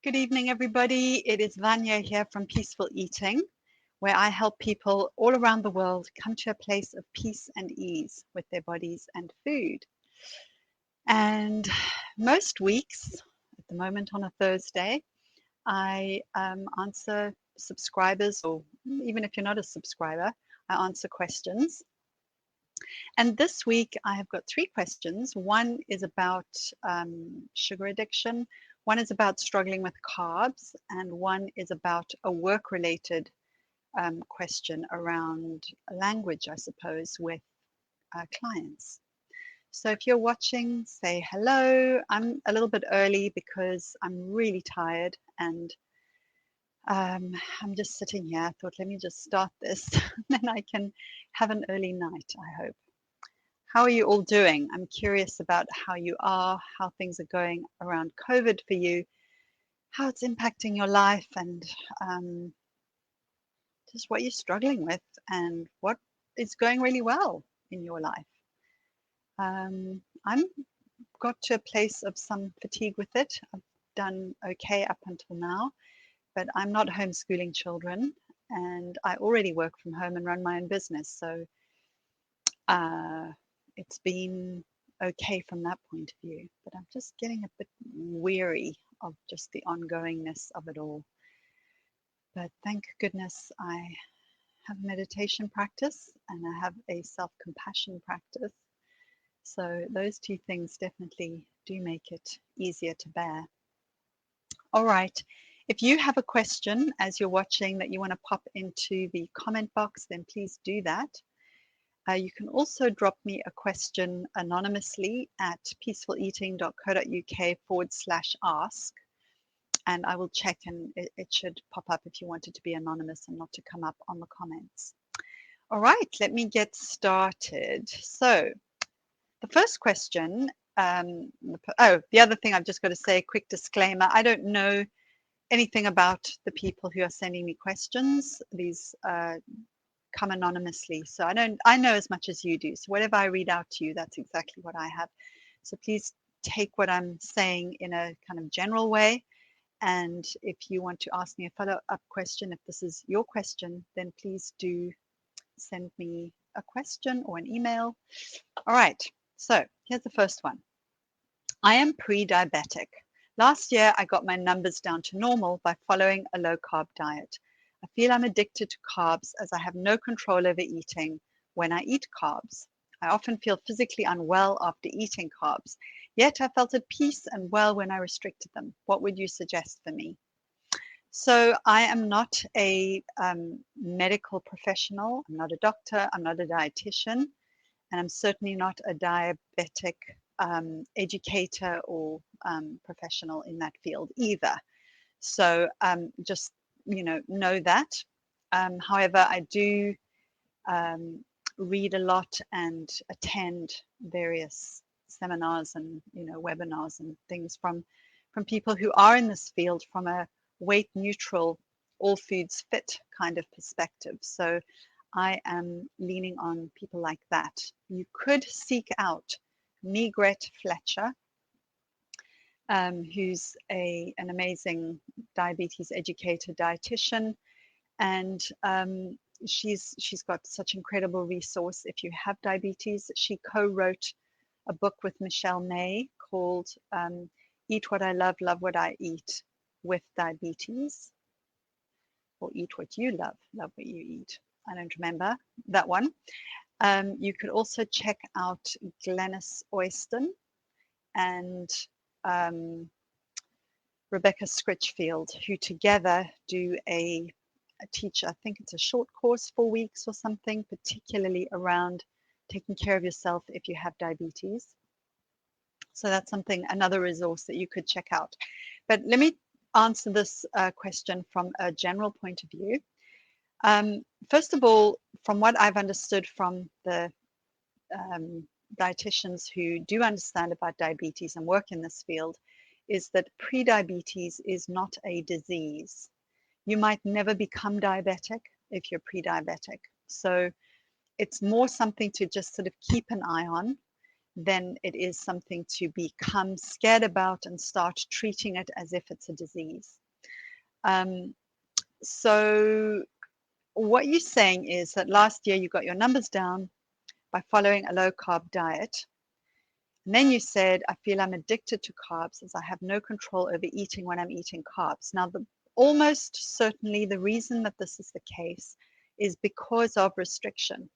Good evening, everybody. It is Vanya here from Peaceful Eating, where I help people all around the world come to a place of peace and ease with their bodies and food. And most weeks, at the moment on a Thursday, I answer subscribers, or even if you're not a subscriber, I answer questions. And this week I have got three questions. One is about sugar addiction, one is about struggling with carbs, and one is about a work-related question around language, I suppose, with clients. So if you're watching, say hello. I'm a little bit early because I'm really tired and I'm just sitting here. I thought, let me just start this, then I can have an early night, I hope. How are you all doing? I'm curious about how you are, how things are going around COVID for you, how it's impacting your life, and just what you're struggling with and what is going really well in your life. I'm got to a place of some fatigue with it. I've done okay up until now, but I'm not homeschooling children, and I already work from home and run my own business. So it's been okay from that point of view, but I'm just getting a bit weary of just the ongoingness of it all. But thank goodness I have a meditation practice and I have a self-compassion practice. So those two things definitely do make it easier to bear. All right. If you have a question as you're watching that you want to pop into the comment box, then please do that. You can also drop me a question anonymously at peacefuleating.co.uk/ask, and I will check, and it should pop up if you want it to be anonymous and not to come up on the comments. All right, let me get started. So the first question, the other thing I've just got to say, a quick disclaimer, I don't know anything about the people who are sending me questions. These come anonymously. So I know as much as you do. So whatever I read out to you, that's exactly what I have. So please take what I'm saying in a kind of general way. And if you want to ask me a follow-up question, if this is your question, then please do send me a question or an email. All right. So here's the first one. I am pre-diabetic. Last year, I got my numbers down to normal by following a low-carb diet. I feel I'm addicted to carbs as I have no control over eating when I eat carbs. I often feel physically unwell after eating carbs, yet I felt at peace and well when I restricted them. What would you suggest for me? So I am not a medical professional. I'm not a doctor. I'm not a dietitian. And I'm certainly not a diabetic educator or professional in that field either. So just know that. However, I do read a lot and attend various seminars and webinars and things from people who are in this field from a weight neutral, all foods fit kind of perspective. So I am leaning on people like that. You could seek out Migret Fletcher, who's an amazing diabetes educator, dietitian, and she's got such incredible resource. If you have diabetes, she co-wrote a book with Michelle May called Eat What I Love, Love What I Eat with Diabetes, or Eat What You Love, Love What You Eat. I don't remember that one. You could also check out Glenys Oyston and Rebecca Scritchfield, who together do a teach, I think it's a short course, 4 weeks or something, particularly around taking care of yourself if you have diabetes. So that's another resource that you could check out. But let me answer this question from a general point of view. First of all, from what I've understood from the dietitians who do understand about diabetes and work in this field, is that pre-diabetes is not a disease. You might never become diabetic if you're pre-diabetic. So it's more something to just sort of keep an eye on. then it is something to become scared about and start treating it as if it's a disease. Um, so what you're saying is that last year you got your numbers down by following a low carb diet. And then you said, I feel I'm addicted to carbs as I have no control over eating when I'm eating carbs. Now, almost certainly the reason that this is the case is because of restriction.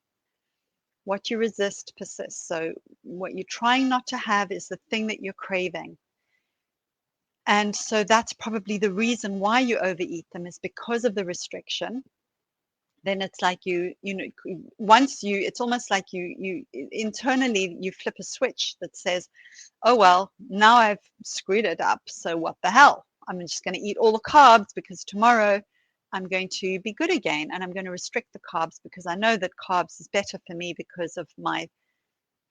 What you resist persists. So what you're trying not to have is the thing that you're craving. And so that's probably the reason why you overeat them, is because of the restriction. Then it's like once it's almost like you internally you flip a switch that says, oh, well, now I've screwed it up. So what the hell? I'm just going to eat all the carbs because tomorrow I'm going to be good again. And I'm going to restrict the carbs because I know that carbs is better for me because of my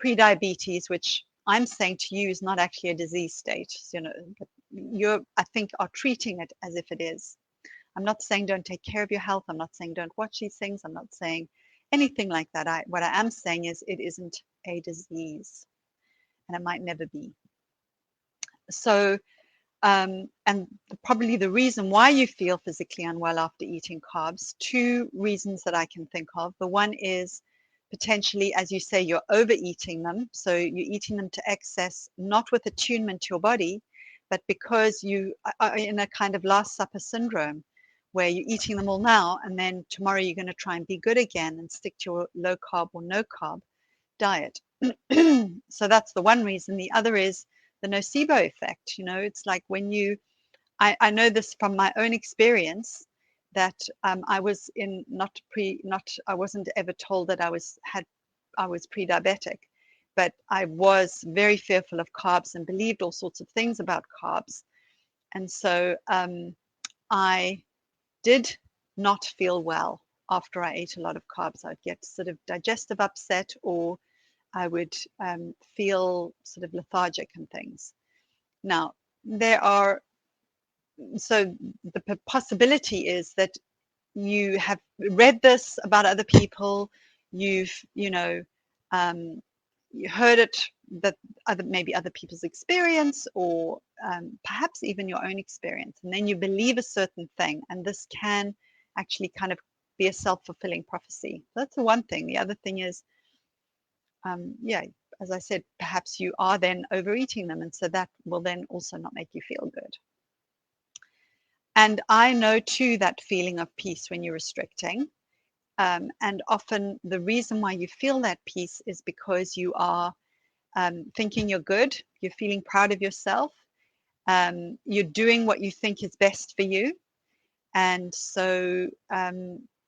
pre-diabetes, which I'm saying to you is not actually a disease state. But I think, are treating it as if it is. I'm not saying don't take care of your health. I'm not saying don't watch these things. I'm not saying anything like that. What I am saying is it isn't a disease, and it might never be. So, and probably the reason why you feel physically unwell after eating carbs, two reasons that I can think of. The one is potentially, as you say, you're overeating them. So you're eating them to excess, not with attunement to your body, but because you are in a kind of Last Supper syndrome, where you're eating them all now, and then tomorrow you're going to try and be good again and stick to your low carb or no carb diet. So that's the one reason. The other is the nocebo effect. It's like when I know this from my own experience, that I was I wasn't ever told that I was pre-diabetic, but I was very fearful of carbs and believed all sorts of things about carbs. And so I did not feel well after I ate a lot of carbs. I'd get sort of digestive upset, or I would feel sort of lethargic and things. Now, so the possibility is that you have read this about other people, you've, you heard it, that maybe other people's experience, or perhaps even your own experience, and then you believe a certain thing, and this can actually kind of be a self-fulfilling prophecy. That's the one thing. The other thing is, as I said, perhaps you are then overeating them, and so that will then also not make you feel good. And I know too that feeling of peace when you're restricting. And often the reason why you feel that peace is because you are thinking you're good, you're feeling proud of yourself, you're doing what you think is best for you. And so,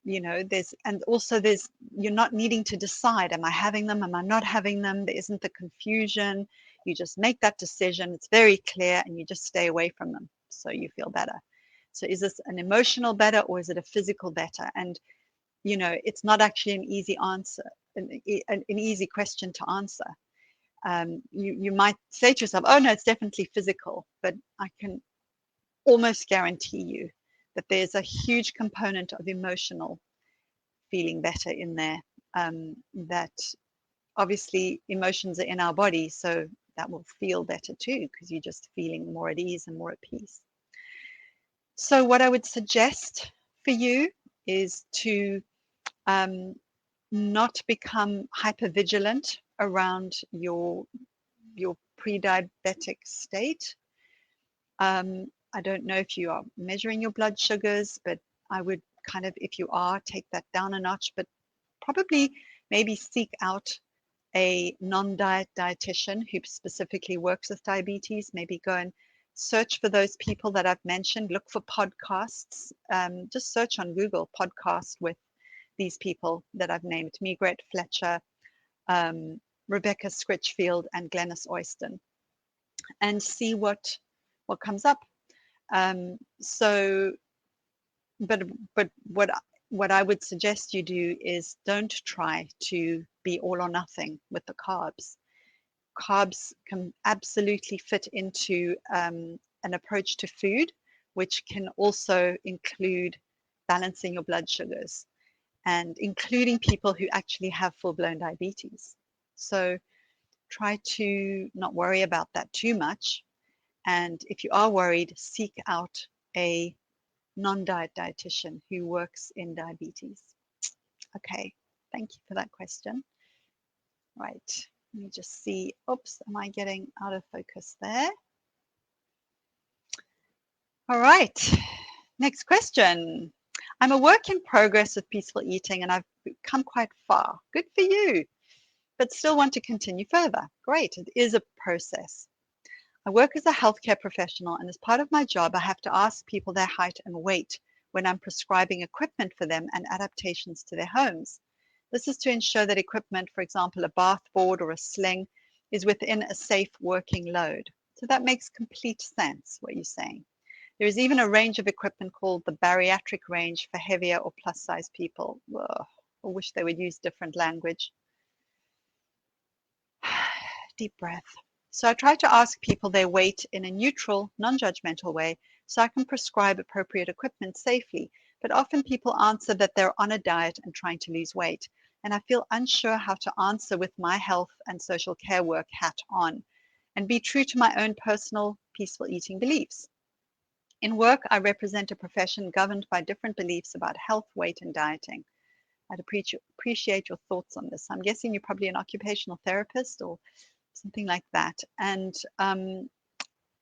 you're not needing to decide, am I having them, am I not having them? There isn't the confusion. You just make that decision. It's very clear, and you just stay away from them, so you feel better. So is this an emotional better, or is it a physical better? And it's not actually an easy answer, an easy question to answer. You might say to yourself, oh no, it's definitely physical, but I can almost guarantee you that there's a huge component of emotional feeling better in there. That obviously emotions are in our body, so that will feel better too, because you're just feeling more at ease and more at peace. So what I would suggest for you is to not become hypervigilant around your pre-diabetic state. I don't know if you are measuring your blood sugars, but I would kind of, if you are, take that down a notch, but probably maybe seek out a non-diet dietitian who specifically works with diabetes. Maybe go and search for those people that I've mentioned. Look for podcasts. Just search on Google podcast with these people that I've named: Migret Fletcher, Rebecca Scritchfield, and Glenys Oyston, and see what comes up. But what I would suggest you do is don't try to be all or nothing with the carbs. Carbs can absolutely fit into an approach to food, which can also include balancing your blood sugars, and including people who actually have full-blown diabetes. So try to not worry about that too much. And if you are worried, seek out a non-diet dietitian who works in diabetes. Okay, thank you for that question. Right, let me just see. Oops, am I getting out of focus there? All right, next question. I'm a work in progress with peaceful eating and I've come quite far. Good for you, but still want to continue further. Great, it is a process. I work as a healthcare professional, and as part of my job, I have to ask people their height and weight when I'm prescribing equipment for them and adaptations to their homes. This is to ensure that equipment, for example, a bath board or a sling, is within a safe working load. So that makes complete sense, what you're saying. There is even a range of equipment called the bariatric range for heavier or plus size people. Ugh, I wish they would use different language. Deep breath. So I try to ask people their weight in a neutral, non-judgmental way so I can prescribe appropriate equipment safely. But often people answer that they're on a diet and trying to lose weight. And I feel unsure how to answer with my health and social care work hat on and be true to my own personal peaceful eating beliefs. In work, I represent a profession governed by different beliefs about health, weight, and dieting. I'd appreciate your thoughts on this. I'm guessing you're probably an occupational therapist or something like that. And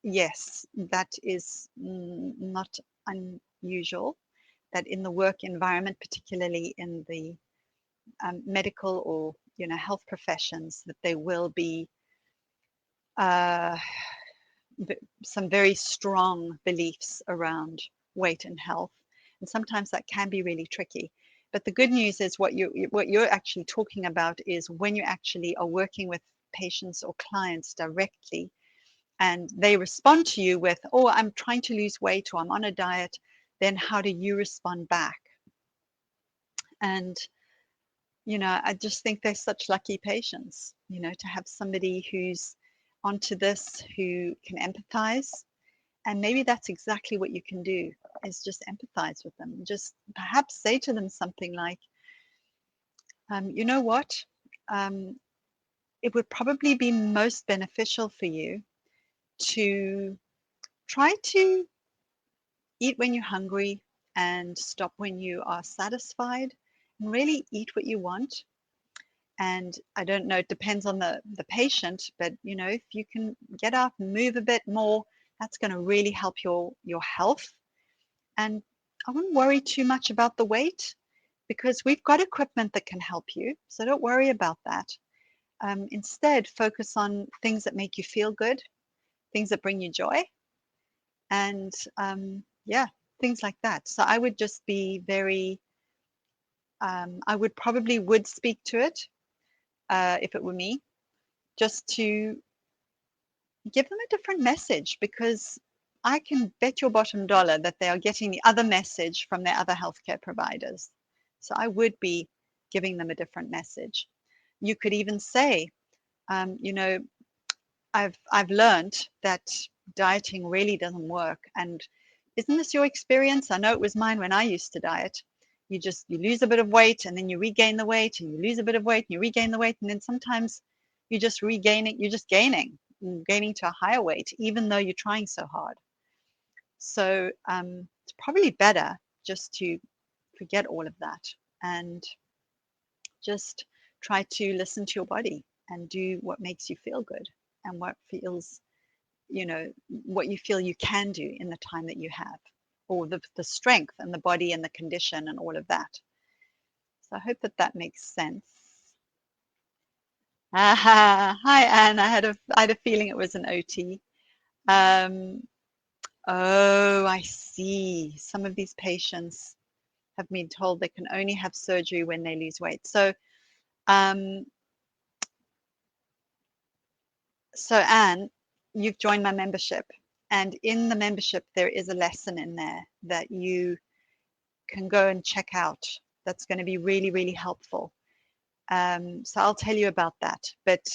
yes, that is not unusual that in the work environment, particularly in the medical or health professions, that there will be some very strong beliefs around weight and health, and sometimes that can be really tricky. But the good news is what you're actually talking about is when you actually are working with patients or clients directly and they respond to you with, oh, I'm trying to lose weight or I'm on a diet, then how do you respond back? And I just think they're such lucky patients, to have somebody who's onto this, who can empathize. And maybe that's exactly what you can do, is just empathize with them. Just perhaps say to them something like, you know what? It would probably be most beneficial for you to try to eat when you're hungry and stop when you are satisfied, and really eat what you want. And I don't know, it depends on the patient, but if you can get up and move a bit more, that's going to really help your health. And I wouldn't worry too much about the weight because we've got equipment that can help you. So don't worry about that. Instead, focus on things that make you feel good, things that bring you joy, and yeah, things like that. So I would just be very, I would probably speak to it if it were me, just to give them a different message, because I can bet your bottom dollar that they are getting the other message from their other healthcare providers. So I would be giving them a different message. You could even say, I've learned that dieting really doesn't work. And isn't this your experience? I know it was mine when I used to diet. You lose a bit of weight and then you regain the weight, and you lose a bit of weight and you regain the weight. And then sometimes you're just gaining to a higher weight, even though you're trying so hard. So it's probably better just to forget all of that and just try to listen to your body and do what makes you feel good and what feels, what you feel you can do in the time that you have, or the strength and the body and the condition and all of that. So I hope that makes sense. Hi, Anne. I had a feeling it was an OT. Oh, I see. Some of these patients have been told they can only have surgery when they lose weight. So Anne, you've joined my membership, and in the membership there is a lesson in there that you can go and check out. That's going to be really, really helpful. So I'll tell you about that. But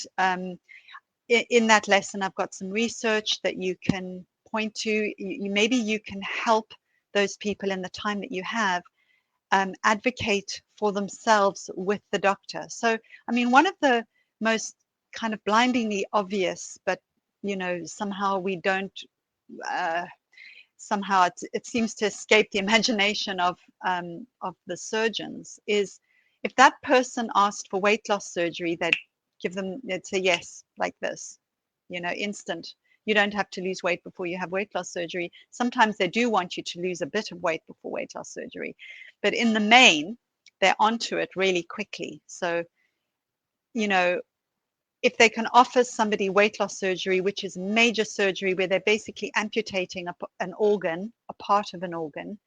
in that lesson, I've got some research that you can point to. Maybe you can help those people in the time that you have advocate for themselves with the doctor. So, I mean, one of the most kind of blindingly obvious, but somehow we don't. Somehow it seems to escape the imagination of the surgeons. Is if that person asked for weight loss surgery, they'd say yes, like this, instant. You don't have to lose weight before you have weight loss surgery. Sometimes they do want you to lose a bit of weight before weight loss surgery, but in the main, they're onto it really quickly. So, if they can offer somebody weight loss surgery, which is major surgery where they're basically amputating an organ, a part of an organ,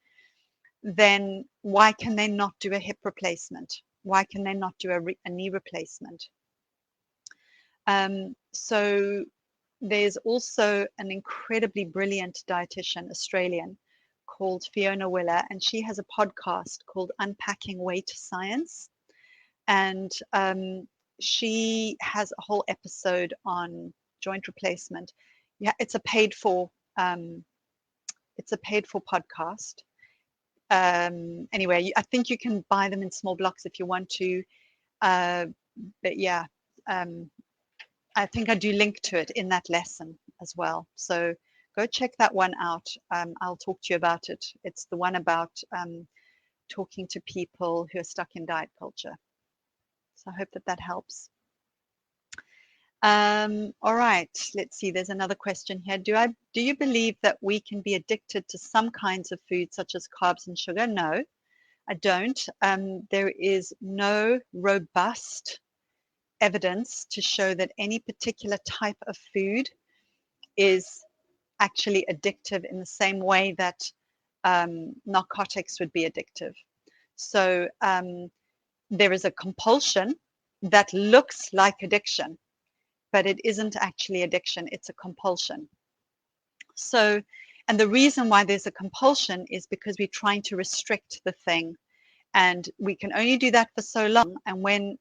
then why can they not do a hip replacement? Why can they not do a knee replacement? So there's also an incredibly brilliant dietitian, Australian, called Fiona Willer, and she has a podcast called Unpacking Weight Science. And she has a whole episode on joint replacement. Yeah, it's a paid for podcast. Anyway, I think you can buy them in small blocks if you want to. But yeah, I think I do link to it in that lesson as well. So go check that one out. I'll talk to you about it. It's the one about talking to people who are stuck in diet culture. So I hope that helps. All right, let's see. There's another question here. Do you believe that we can be addicted to some kinds of food, such as carbs and sugar? No, I don't. There is no robust evidence to show that any particular type of food is actually addictive in the same way that narcotics would be addictive. So there is a compulsion that looks like addiction, but it isn't actually addiction, it's a compulsion. So, and the reason why there's a compulsion is because we're trying to restrict the thing, and we can only do that for so long. And when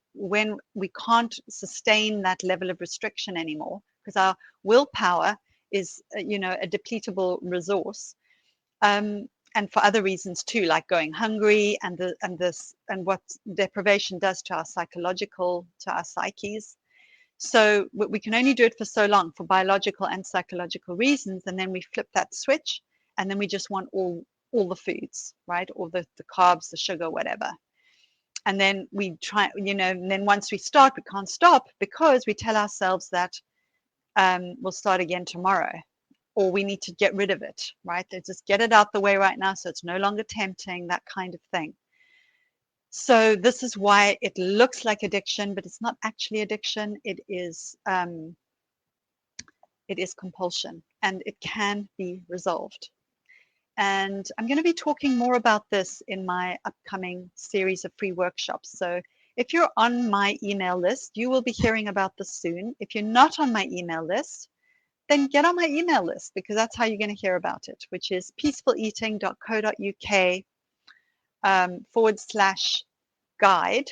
we can't sustain that level of restriction anymore, because our willpower is a depletable resource, and for other reasons too, like going hungry and what deprivation does to our psyches. So we can only do it for so long for biological and psychological reasons, and then we flip that switch, and then we just want all the foods, right? Or the carbs, the sugar, whatever. And then we try, and then once we start, we can't stop because we tell ourselves that we'll start again tomorrow, or we need to get rid of it, right? Just get it out the way right now so it's no longer tempting, that kind of thing. So this is why it looks like addiction, but it's not actually addiction. It is compulsion, and it can be resolved. And I'm going to be talking more about this in my upcoming series of free workshops. So if you're on my email list, you will be hearing about this soon. If you're not on my email list, then get on my email list, because that's how you're going to hear about it, which is peacefuleating.co.uk /guide.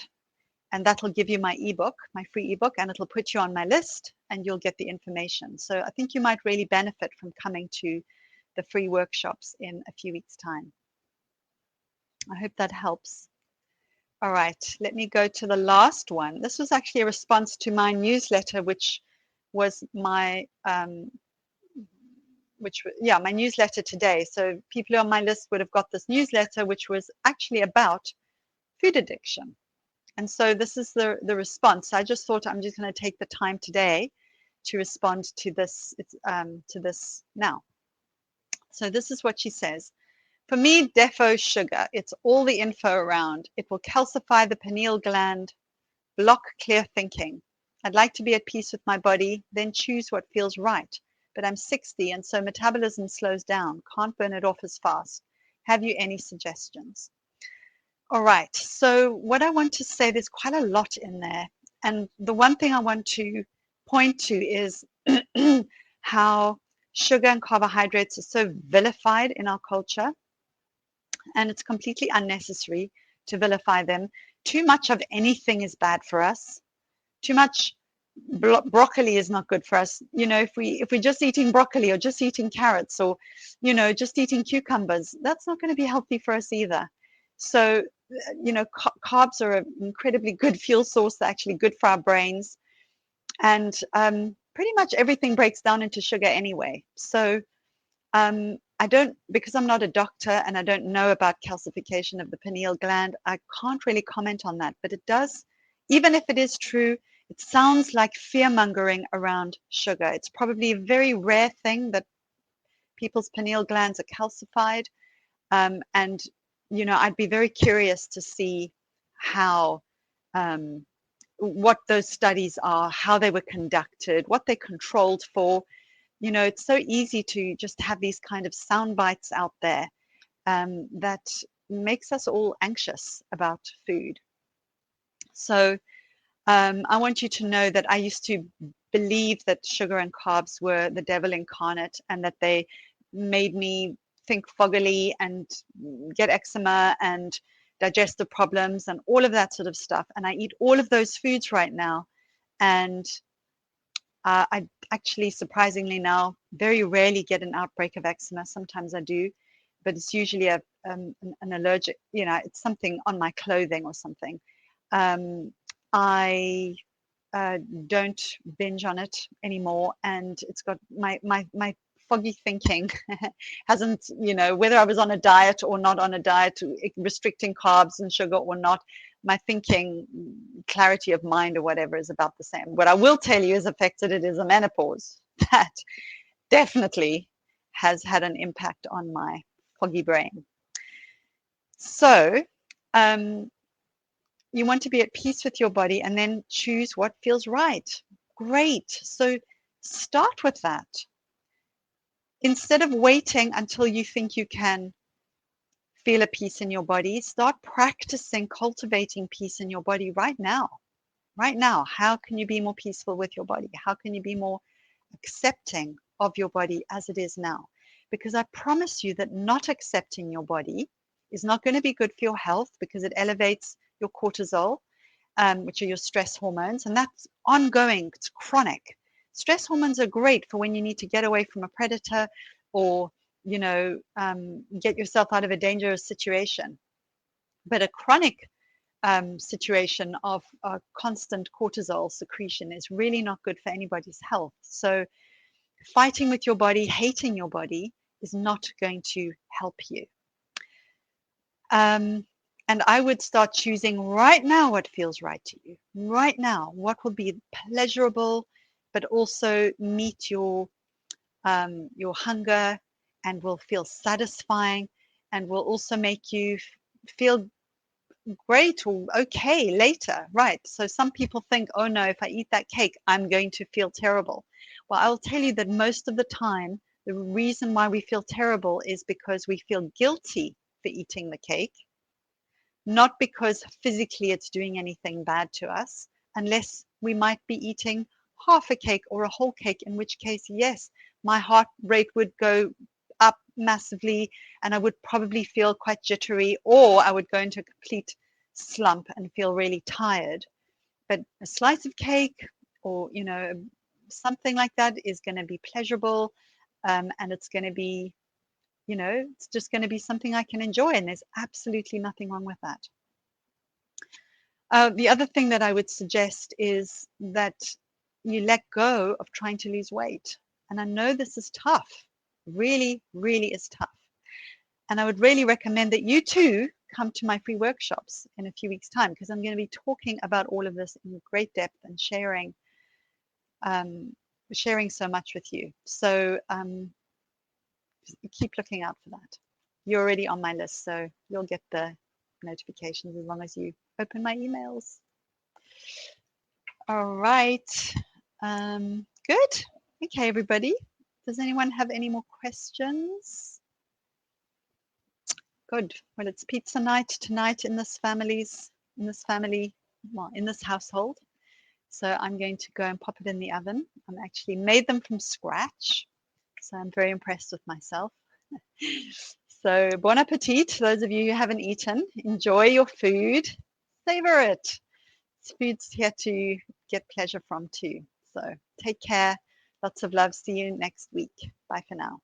And that'll give you my ebook, my free ebook, and it'll put you on my list and you'll get the information. So I think you might really benefit from coming to the free workshops in a few weeks' time. I hope that helps. All right, let me go to the last one. This was actually a response to my newsletter, which was my my newsletter today. So people on my list would have got this newsletter, which was actually about food addiction. And so this is the response. I just thought I'm just going to take the time today to respond to this now. So this is what she says. For me, defo sugar. It's all the info around. It will calcify the pineal gland, block clear thinking. I'd like to be at peace with my body, then choose what feels right. But I'm 60, and so metabolism slows down. Can't burn it off as fast. Have you any suggestions? All right, so what I want to say, there's quite a lot in there. And the one thing I want to point to is how sugar and carbohydrates are so vilified in our culture. And it's completely unnecessary to vilify them. Too much of anything is bad for us. Too much broccoli is not good for us. If we're just eating broccoli or just eating carrots or, just eating cucumbers, that's not going to be healthy for us either. So, carbs are an incredibly good fuel source. They're actually good for our brains. And pretty much everything breaks down into sugar anyway. So I don't, because I'm not a doctor and I don't know about calcification of the pineal gland, I can't really comment on that. But it does, even if it is true, it sounds like fear mongering around sugar. It's probably a very rare thing that people's pineal glands are calcified. And, you know, I'd be very curious to see how, what those studies are, how they were conducted, what they're controlled for. You know, it's so easy to just have these kind of sound bites out there that makes us all anxious about food. So I want you to know that I used to believe that sugar and carbs were the devil incarnate and that they made me think foggily and get eczema and digestive problems and all of that sort of stuff. And I eat all of those foods right now. And I actually, surprisingly now, very rarely get an outbreak of eczema. Sometimes I do, but it's usually an allergic, you know, it's something on my clothing or something. I don't binge on it anymore, and it's got my foggy thinking hasn't, you know, whether I was on a diet or not on a diet, restricting carbs and sugar or not, my thinking, clarity of mind or whatever is about the same. What I will tell you is affected it is a menopause that definitely has had an impact on my foggy brain. So you want to be at peace with your body and then choose what feels right. Great. So start with that. Instead of waiting until you think you can feel a peace in your body, start practicing cultivating peace in your body right now. Right now. How can you be more peaceful with your body? How can you be more accepting of your body as it is now? Because I promise you that not accepting your body is not going to be good for your health, because it elevates your cortisol, which are your stress hormones, and that's ongoing. It's chronic. Stress hormones are great for when you need to get away from a predator or, you know, get yourself out of a dangerous situation. But a chronic situation of constant cortisol secretion is really not good for anybody's health. So fighting with your body, hating your body, is not going to help you. And I would start choosing right now what feels right to you. Right now, what will be pleasurable, but also meet your hunger and will feel satisfying and will also make you feel great or okay later, right? So some people think, oh no, if I eat that cake, I'm going to feel terrible. Well, I'll tell you that most of the time, the reason why we feel terrible is because we feel guilty for eating the cake, not because physically it's doing anything bad to us, unless we might be eating half a cake or a whole cake, in which case, yes, my heart rate would go up massively and I would probably feel quite jittery, or I would go into a complete slump and feel really tired. But a slice of cake or, you know, something like that is going to be pleasurable, and it's going to be, you know, it's just going to be something I can enjoy, and there's absolutely nothing wrong with that. The other thing that I would suggest is that you let go of trying to lose weight. And I know this is tough, really, really is tough. And I would really recommend that you too come to my free workshops in a few weeks' time, because I'm going to be talking about all of this in great depth and sharing so much with you. So keep looking out for that. You're already on my list, so you'll get the notifications as long as you open my emails. All right. Good. Okay, everybody. Does anyone have any more questions? Good. Well, it's pizza night tonight in this household. So I'm going to go and pop it in the oven. I actually made them from scratch, so I'm very impressed with myself. So bon appetit, those of you who haven't eaten. Enjoy your food. Savor it. Food's here to get pleasure from too. So take care. Lots of love. See you next week. Bye for now.